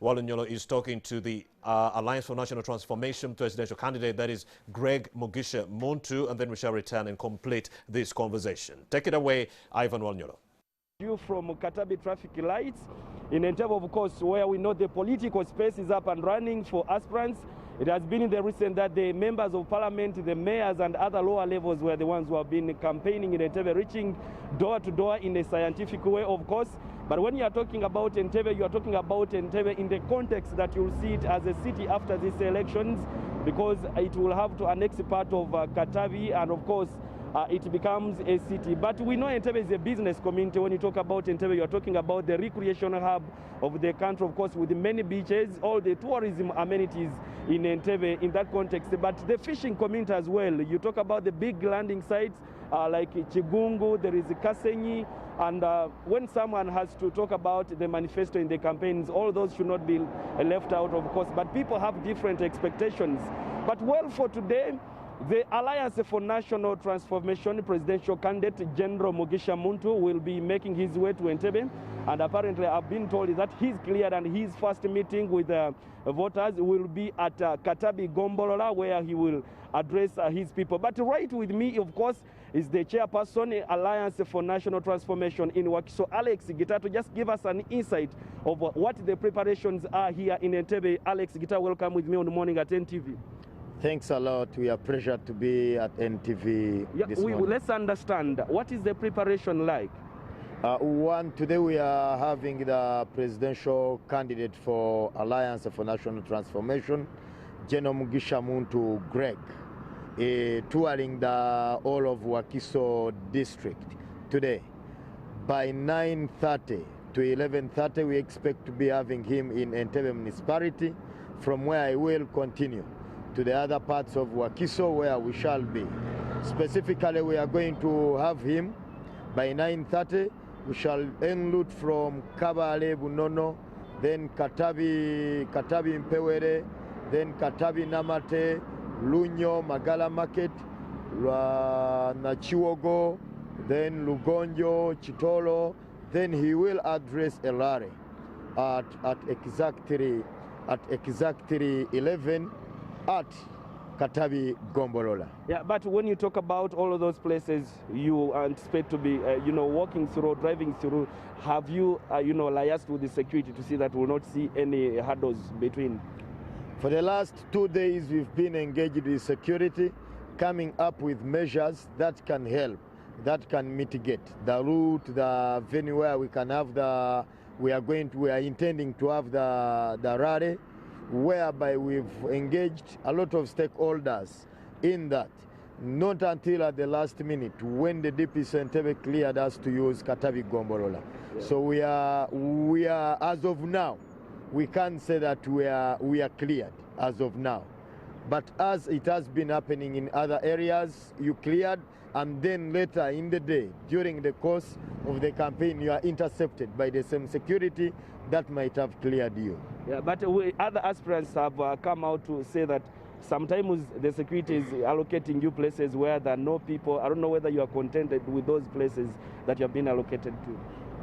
Walunyolo is talking to the Alliance for National Transformation presidential candidate, that is Greg Mugisha Muntu, and then we shall return and complete this conversation. Take it away, Ivan Walunyolo. You from Katabi traffic lights in Entebbe, of course, where we know the political space is up and running for aspirants. It has been in the recent that the members of parliament, the mayors and other lower levels were the ones who have been campaigning in Entebbe, reaching door to door in a scientific way, of course. But when you are talking about Entebbe, you are talking about Entebbe in the context that you'll see it as a city after these elections, because it will have to annex part of Katabi, and of course, it becomes a city. But we know Entebbe is a business community. When you talk about Entebbe, you are talking about the recreational hub of the country, of course, with many beaches, all the tourism amenities in Entebbe in that context. But the fishing community as well. You talk about the big landing sites like Chigungu, there is Kasenyi, and when someone has to talk about the manifesto in the campaigns, all those should not be left out, of course. But people have different expectations. But well, for today, the Alliance for National Transformation presidential candidate General Mugisha Muntu will be making his way to Entebbe, and apparently I've been told that he's cleared, and his first meeting with voters will be at Katabi Gombolola, where he will address his people. But right with me, of course, is the chairperson Alliance for National Transformation in Wakiso, Alex Gita, to just give us an insight of what the preparations are here in Entebbe. Alex Gita, welcome with me on the morning at NTV. Thanks a lot. We are pleased to be at NTV this morning. Let's understand, what is the preparation like? Today we are having the presidential candidate for Alliance for National Transformation, General Mugisha Muntu Greg, touring the all of Wakiso district today. By 9:30 to 11:30, we expect to be having him in Entebbe municipality, from where I will continue to the other parts of Wakiso where we shall be. Specifically, we are going to have him by 9:30. We shall enroute from Kabale Bunono, then Katabi Mpewere, then Katabi Namate, Lunyo, Magala Market, Nachiwogo, then Lugonjo, Chitolo. Then he will address Elare at exactly 11 at Katabi Gombolola. Yeah, but when you talk about all of those places you anticipate to be, walking through, driving through, have you, liaised with the security to see that we'll not see any hurdles between? For the last 2 days, we've been engaged with security, coming up with measures that can help, that can mitigate the route, the venue where we can have we are intending to have the rally, whereby we've engaged a lot of stakeholders in that. Not until at the last minute, when the DPC Entebbe cleared us to use Katabi Gombolola. Yeah. So we are, as of now, we can't say that we are cleared as of now. But as it has been happening in other areas, you cleared, and then later in the day, during the course of the campaign, you are intercepted by the same security that might have cleared you. Yeah, but other aspirants have come out to say that sometimes the security is allocating you places where there are no people. I don't know whether you are contented with those places that you have been allocated to.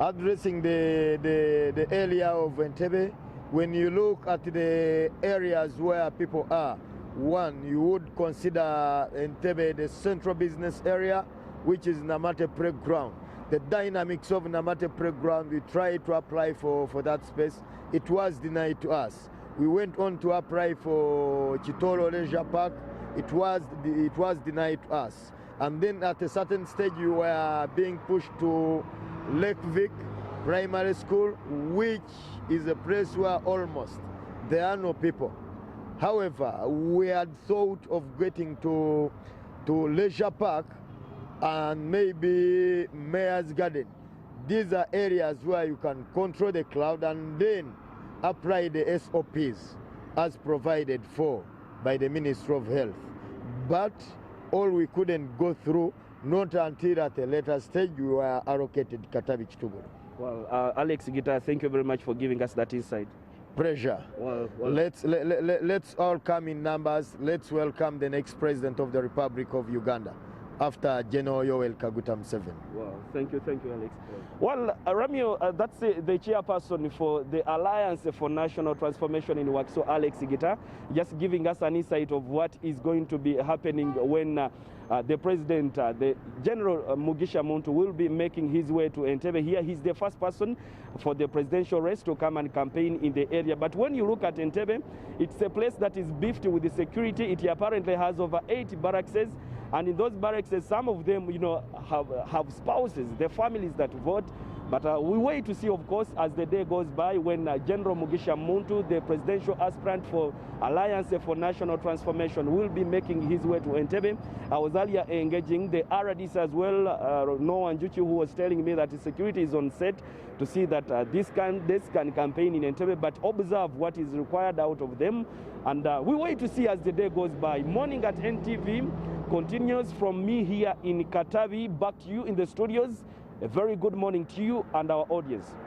Addressing the area of Entebbe, when you look at the areas where people are, one, you would consider Entebbe the central business area, which is Namate Playground. The dynamics of Namate Playground, we tried to apply for that space. It was denied to us. We went on to apply for Chitolo Leisure Park. It was denied to us. And then at a certain stage, we were being pushed to Lake Vic Primary School, which is a place where almost there are no people. However, we had thought of getting to Leisure Park and maybe Mayor's Garden. These are areas where you can control the crowd and then apply the SOPs as provided for by the Ministry of Health. But all we couldn't go through, not until at a later stage we were allocated Katabi Chituguru. Well, Alex Gita, thank you very much for giving us that insight. Pleasure. Well. Let's all come in numbers. Let's welcome the next president of the Republic of Uganda. after General Yoweri Kaguta Museveni. Wow, thank you, Alex. Well, Ramio, that's the chairperson for the Alliance for National Transformation in Work, so Alex Gita, just giving us an insight of what is going to be happening when the president, the General Mugisha Muntu, will be making his way to Entebbe. Here, he's the first person for the presidential race to come and campaign in the area. But when you look at Entebbe, it's a place that is beefed with the security. It apparently has over 8 barracks. And in those barracks, some of them, you know, have spouses, the families that vote. But we wait to see, of course, as the day goes by, when General Mugisha Muntu, the presidential aspirant for Alliance for National Transformation, will be making his way to Entebbe. I was earlier engaging the RDs as well, Noah Njuchi, who was telling me that the security is on set to see that this can campaign in Entebbe, but observe what is required out of them. And we wait to see as the day goes by. Morning at NTV continues from me here in Katavi. Back to you in the studios. A very good morning to you and our audience.